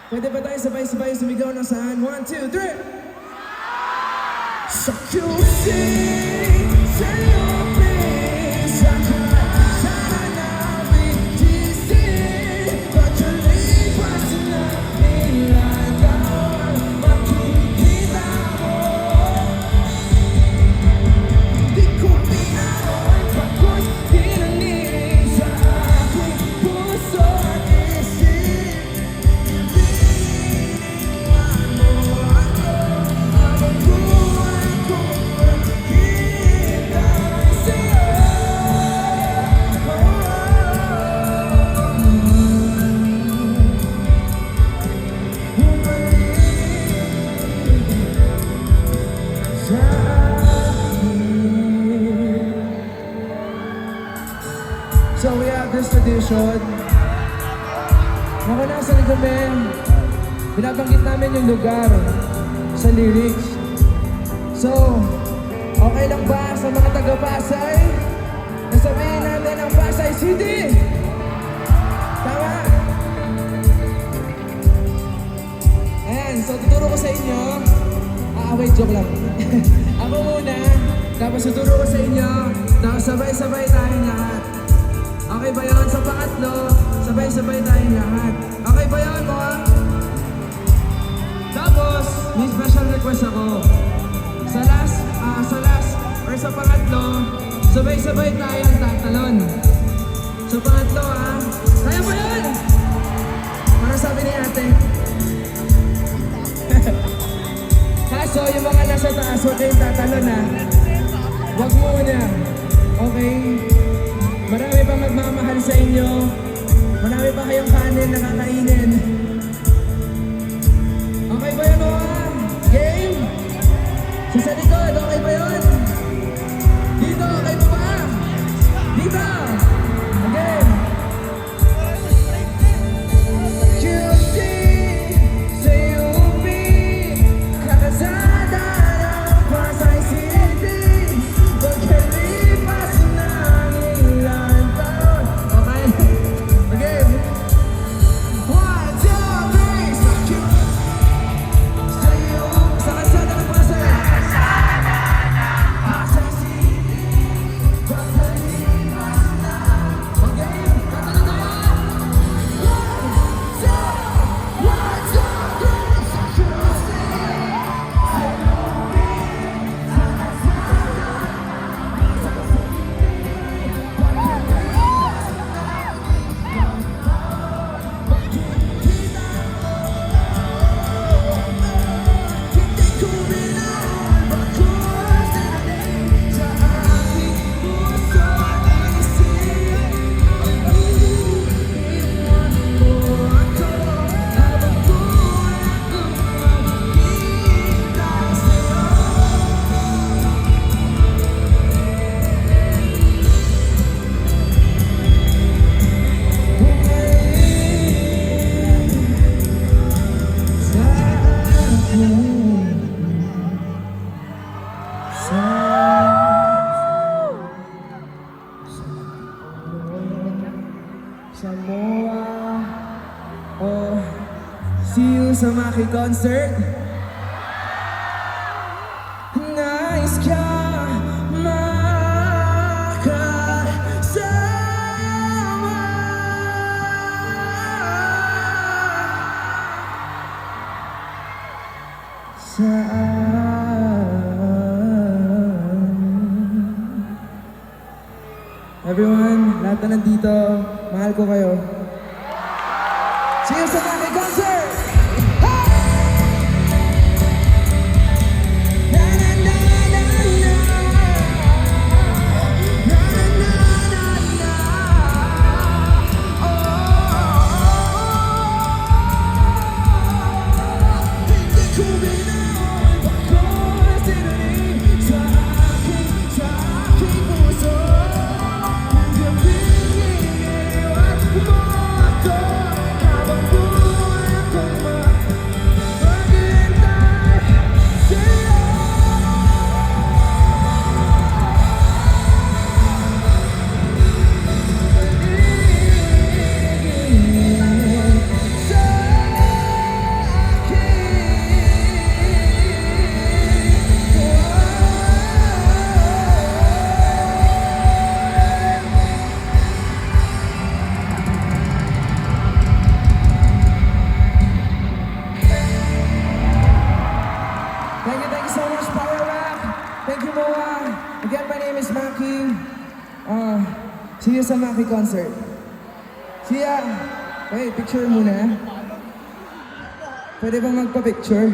Pwede ba tayo sabay-sabay sumigaw ng saan? 1, 2, 3! Sa QC, sa UP, sa namin DC, pagkalipas na ilang taon, makikita mo. Di ko pinaon, pagkos tinanim sa aking puso at isip. So we have this tradition. Nakanasan kami, binabanggit namin yung lugar sa lyrics. So, okay lang ba sa mga taga-Pasay? Nasabihin namin ang Pasay City! Tama? Ayan, so tuturo ko sa inyo. Wait, joke lang. Ako muna, tapos tuturo ko sa inyo, tapos sabay-sabay tayong lahat. Okay ba yun? Sa pangatlo, sabay-sabay tayong lahat. Okay ba yun, mga? Tapos, may special request ako. Sa last, or sa pangatlo, sabay-sabay tayong tatalon. Sa pangatlo, kaya ba yun? Parang sabi ni ate. Kaso, yung mga nasa taas, huwag kayong tatalon, Huwag muna. Okay? Marami pa magmamahal sa inyo. Marami pa kayong kanin na kakainin. Okay ba yun, mga? Game? Sa likod, okay ba yun? Dito, okay pa ba? Dito! Okay! QC, sa UP, kakasada ng Pasay City, pagkalipas ng ilang taon. Okay? Okay! 1, 2, 3, sa QC, sa UP, sa kalsada ng Pasay. sa Maki Concert. Nice ka makasama. Everyone, lahat na nandito, mahal ko kayo. See you sa Maki Concert! Na, na, na, na, na. Na, na, na, na, na. Hindi ko binaon bakit sinaling sa aking puso. Thank you so much, Power Rock. Thank you, Moa. Again, my name is Maki. See you sa Maki Concert. See ya. Wait, picture muna. Pwede bang magpa-picture?